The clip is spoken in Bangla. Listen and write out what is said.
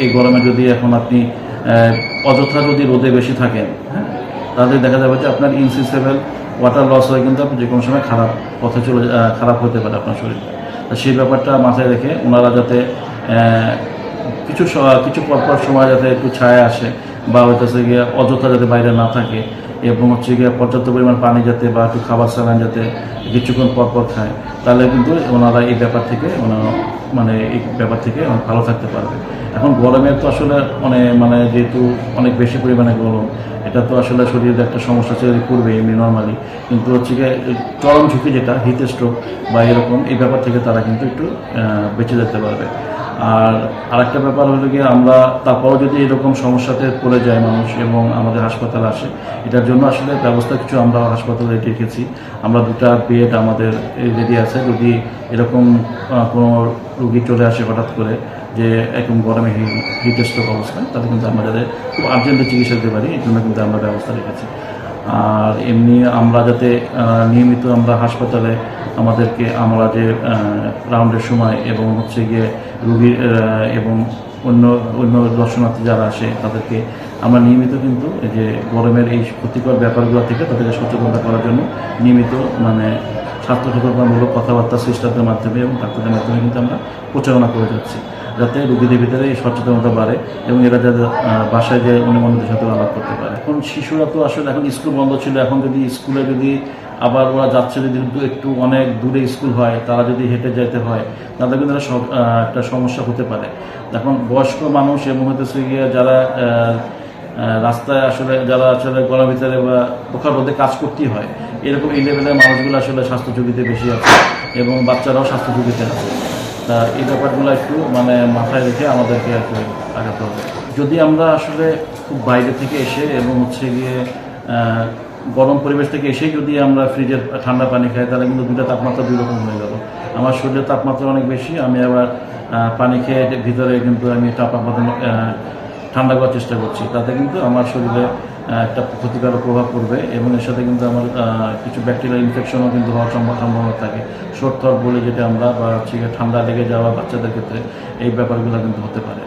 এই গরমে যদি এখন আপনি অযথা যদি রোদে বেশি থাকেন, হ্যাঁ, তাহলে দেখা যাবে যে আপনার ইনসিসেবল ওয়াটার লস হয়ে কিন্তু আপনি যে কোনো সময় খারাপ হতে পারে আপনার শরীরটা। তো সেই ব্যাপারটা মাথায় রেখে ওনারা যাতে কিছু পরপর সময় যাতে একটু ছায়া আসে বা হইতেছে গিয়ে অযথা যাতে বাইরে না থাকে এবং হচ্ছে গিয়ে পর্যাপ্ত পরিমাণ পানি যাতে বা একটু খাবার স্যালাইন যাতে কিছুক্ষণ পরপর খায়, তাহলে কিন্তু ওনারা এই ব্যাপার থেকে ভালো থাকতে পারবে। এখন গরমের তো আসলে যেহেতু অনেক বেশি পরিমাণে গরম, এটা তো আসলে শরীরের একটা সমস্যা তৈরি করবে এমনি নর্মালি, কিন্তু হচ্ছে গিয়ে চরম ঝুঁকি যেটা হিট স্ট্রোক বা এরকম এই ব্যাপার থেকে তারা কিন্তু একটু বেঁচে যেতে পারবে। আর আরেকটা ব্যাপার হলো গিয়ে আমরা তারপরও যদি এরকম সমস্যাতে পড়ে যায় মানুষ এবং আমাদের হাসপাতালে আসে, এটার জন্য আসলে ব্যবস্থা কিছু আমরা হাসপাতালে রেখেছি। আমরা 2টা বেড আমাদের রেডি আছে, যদি এরকম কোনো রুগী চলে আসে হঠাৎ করে যে একদম গরমে হিট স্ট্রোক অবস্থায়, তাহলে কিন্তু আমরা যাতে খুব আর্জেন্টলি চিকিৎসা দিতে পারি এই জন্য কিন্তু আমরা ব্যবস্থা রেখেছি। আর এমনি আমরা যাতে নিয়মিত আমরা হাসপাতালে আমরা যে রাউন্ডের সময় এবং হচ্ছে গিয়ে রুগীর এবং অন্য দর্শনার্থী যারা আসে তাদেরকে আমরা নিয়মিত কিন্তু এই যে গরমের এই ক্ষতিকর ব্যাপারগুলো থেকে তাদেরকে সচেতনতা করার জন্য নিয়মিত স্বাস্থ্য সচেতনতামূলক কথাবার্তা সিস্টারদের মাধ্যমে এবং ডাক্তারদের মাধ্যমে কিন্তু আমরা প্রচারণা করে যাচ্ছি, যাতে রোগীদের ভিতরে এই সচেতনতা বাড়ে এবং এরা যাতে বাসায় যে অন্যদের সাথে আলাপ করতে পারে। এখন শিশুরা তো আসলে এখন স্কুল বন্ধ ছিল, এখন যদি স্কুলে আবার ওরা যাচ্ছে যদি একটু অনেক দূরে স্কুল হয়, তারা যদি হেঁটে যেতে হয়, তাদের কিন্তু একটা সমস্যা হতে পারে। এখন বয়স্ক মানুষ এবং হতেছে গিয়ে যারা রাস্তায় যারা গলার ভিতরে বা পোখার মধ্যে কাজ করতেই হয়, এরকম এই লেভেলের মানুষগুলো আসলে স্বাস্থ্য ঝুঁকিতে বেশি আছে এবং বাচ্চারাও স্বাস্থ্য ঝুঁকিতে আছে। তা এই ব্যাপারগুলো একটু মাথায় রেখে আমাদেরকে একটু আগাতে হবে। যদি আমরা আসলে খুব বাইরে থেকে এসে এবং হচ্ছে গিয়ে গরম পরিবেশ থেকে এসেই যদি আমরা ফ্রিজের ঠান্ডা পানি খাই, তাহলে কিন্তু 2টা তাপমাত্রা 2 রকম হয়ে গেল। আমার শরীরের তাপমাত্রা অনেক বেশি, আমি আবার পানি খেয়ে ভিতরে কিন্তু আমি তাপমাত্রা ঠান্ডা করার চেষ্টা করছি, তাতে কিন্তু আমার শরীরে একটা ক্ষতিকারক প্রভাব পড়বে এবং এর সাথে কিন্তু আমার কিছু ব্যাকটেরিয়াল ইনফেকশনও কিন্তু হওয়ার সম্ভাবনা থাকে। সর্দি বলে যেটা আমরা বা হচ্ছে ঠান্ডা লেগে যাওয়া বাচ্চাদের ক্ষেত্রে এই ব্যাপারগুলো কিন্তু হতে পারে।